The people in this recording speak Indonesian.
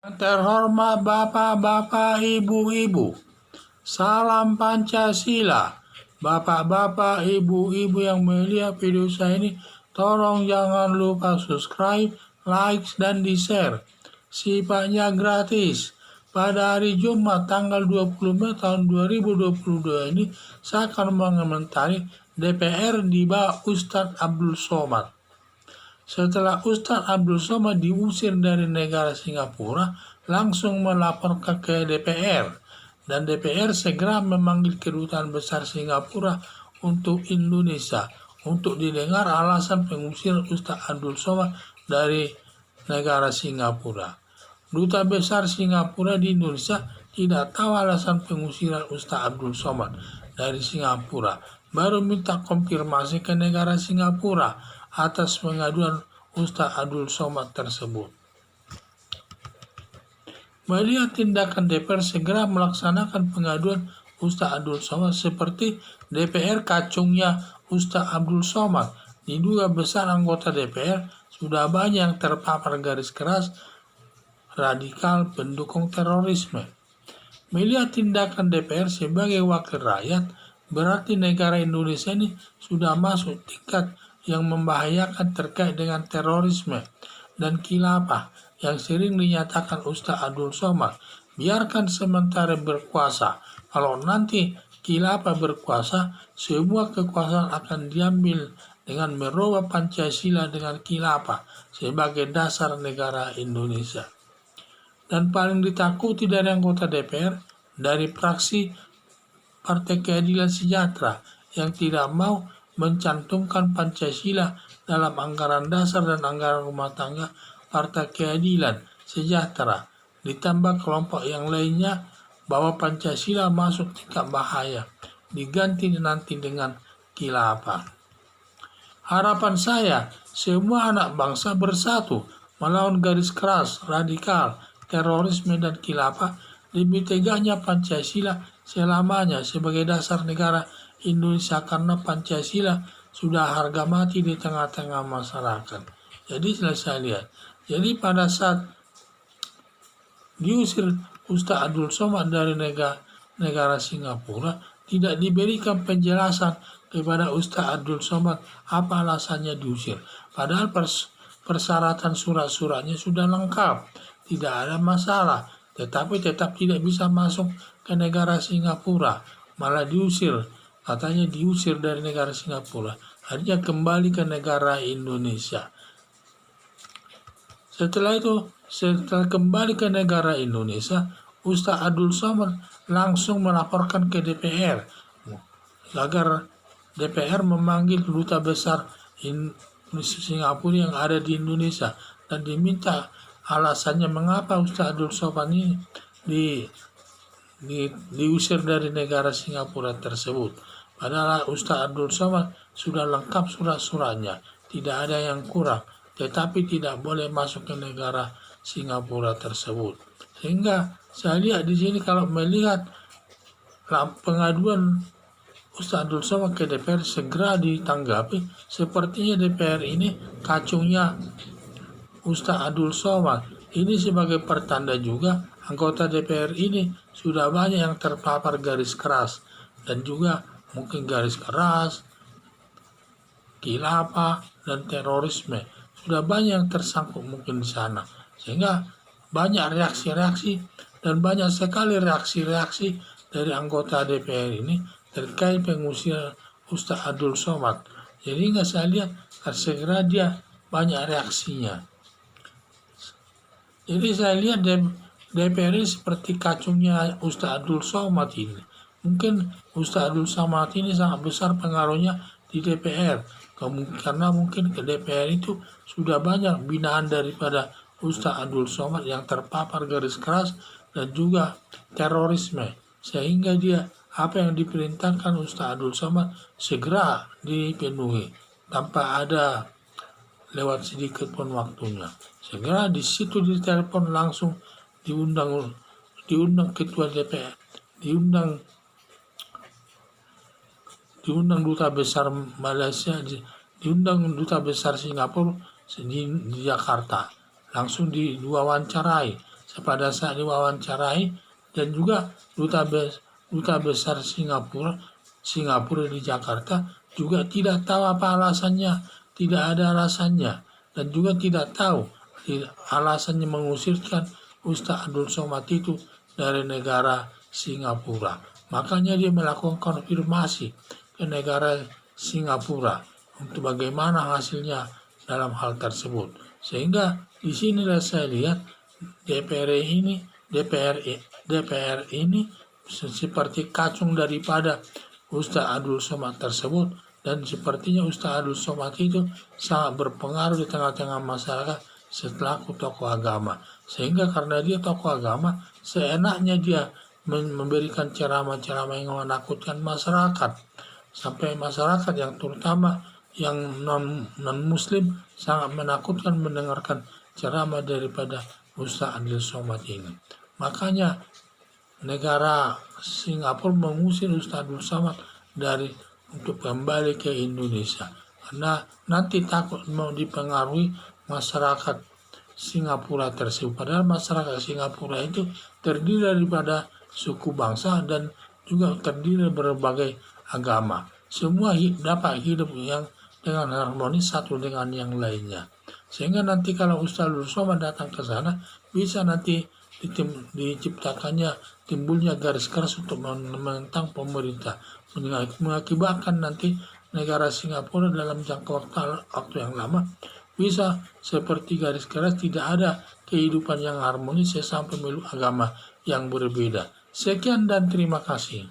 Terhormat Bapak-Bapak, Ibu-Ibu, salam Pancasila. Bapak-bapak, Ibu-Ibu yang melihat video saya ini, tolong jangan lupa subscribe, like, dan di-share. Sifatnya gratis. Pada hari Jumat tanggal 20 Mei tahun 2022 ini, saya akan mengomentari DPR di bawah Ustadz Abdul Somad. Setelah Ustadz Abdul Somad diusir dari negara Singapura, langsung melaporkan ke DPR. Dan DPR segera memanggil Kedutaan Besar Singapura untuk Indonesia untuk didengar alasan pengusiran Ustadz Abdul Somad dari negara Singapura. Duta Besar Singapura di Indonesia tidak tahu alasan pengusiran Ustadz Abdul Somad dari Singapura. Baru minta konfirmasi ke negara Singapura atas pengaduan Ustadz Abdul Somad tersebut. Melihat tindakan DPR segera melaksanakan pengaduan Ustadz Abdul Somad seperti DPR kacungnya Ustadz Abdul Somad. Diduga besar anggota DPR sudah banyak yang terpapar garis keras radikal pendukung terorisme. Melihat tindakan DPR sebagai wakil rakyat, berarti negara Indonesia ini sudah masuk tingkat yang membahayakan terkait dengan terorisme dan khilafah yang sering dinyatakan Ustadz Abdul Somad. Biarkan sementara berkuasa. Kalau nanti khilafah berkuasa, semua kekuasaan akan diambil dengan merubah Pancasila dengan khilafah sebagai dasar negara Indonesia. Dan paling ditakuti dari anggota DPR, dari fraksi Partai Keadilan Sejahtera yang tidak mau mencantumkan Pancasila dalam anggaran dasar dan anggaran rumah tangga Partai Keadilan Sejahtera, ditambah kelompok yang lainnya bahwa Pancasila masuk tingkat bahaya, diganti nanti dengan khilafah. Harapan saya, semua anak bangsa bersatu melawan garis keras, radikal, terorisme dan khilafah demi tegaknya Pancasila selamanya sebagai dasar negara Indonesia, karena Pancasila sudah harga mati di tengah-tengah masyarakat. Jadi saya lihat, jadi pada saat diusir Ustadz Abdul Somad dari negara Singapura, tidak diberikan penjelasan kepada Ustadz Abdul Somad apa alasannya diusir. Padahal persyaratan surat-suratnya sudah lengkap, tidak ada masalah, tetapi tetap tidak bisa masuk ke negara Singapura, malah diusir. Katanya diusir dari negara Singapura, akhirnya kembali ke negara Indonesia. Setelah kembali ke negara Indonesia, Ustadz Abdul Somad langsung melaporkan ke DPR agar DPR memanggil Duta Besar Singapura yang ada di Indonesia dan diminta alasannya mengapa Ustadz Abdul Somad ini diusir dari negara Singapura tersebut. Padahal Ustadz Abdul Somad sudah lengkap surat-suratnya, tidak ada yang kurang, tetapi tidak boleh masuk ke negara Singapura tersebut. Sehingga saya lihat di sini, kalau melihat pengaduan Ustadz Abdul Somad ke DPR segera ditanggapi, sepertinya DPR ini kacungnya Ustadz Abdul Somad. Ini sebagai pertanda juga anggota DPR ini sudah banyak yang terpapar garis keras dan juga mungkin garis keras, khilafah, dan terorisme. Sudah banyak yang tersangkut mungkin di sana. Sehingga banyak reaksi-reaksi dan banyak sekali reaksi-reaksi dari anggota DPR ini terkait pengusiran Ustadz Abdul Somad. Jadi nggak saya lihat segera dia banyak reaksinya. Jadi saya lihat DPR ini seperti kacungnya Ustadz Abdul Somad ini. Mungkin Ustadz Abdul Somad ini sangat besar pengaruhnya di DPR. Karena mungkin ke DPR itu sudah banyak binaan daripada Ustadz Abdul Somad yang terpapar garis keras dan juga terorisme. Sehingga dia apa yang diperintahkan Ustadz Abdul Somad segera dipenuhi tanpa ada lewat sedikit pun waktunya. Segera di situ ditelepon langsung, diundang ketua DPR, diundang duta besar Malaysia, diundang duta besar Singapura di Jakarta, langsung diwawancarai pada saat diwawancarai, dan juga duta besar Singapura di Jakarta juga tidak tahu apa alasannya, tidak ada alasannya, dan juga tidak tahu alasannya mengusirkan Ustaz Abdul Somad itu dari negara Singapura. Makanya dia melakukan konfirmasi ke negara Singapura untuk bagaimana hasilnya dalam hal tersebut. Sehingga di sinilah saya lihat DPR ini seperti kacung daripada Ustaz Abdul Somad tersebut, dan sepertinya Ustaz Abdul Somad itu sangat berpengaruh di tengah-tengah masyarakat selaku tokoh agama. Sehingga karena dia tokoh agama, seenaknya dia memberikan ceramah-ceramah yang menakutkan masyarakat, sampai masyarakat yang terutama yang non muslim sangat menakutkan mendengarkan ceramah daripada Ustaz Abdul Somad ini. Makanya negara Singapura mengusir Ustaz Abdul Somad untuk kembali ke Indonesia, karena nanti takut mau dipengaruhi masyarakat Singapura tersebut. Padahal masyarakat Singapura itu terdiri daripada suku bangsa dan juga terdiri dari berbagai agama. Semua dapat hidup yang dengan harmonis satu dengan yang lainnya. Sehingga nanti kalau Ustaz Abdul Somad datang ke sana, bisa nanti diciptakannya timbulnya garis keras untuk menentang pemerintah, mengakibatkan nanti negara Singapura dalam jangka waktu yang lama bisa seperti garis keras, tidak ada kehidupan yang harmonis sampai meluk agama yang berbeda. Sekian dan terima kasih.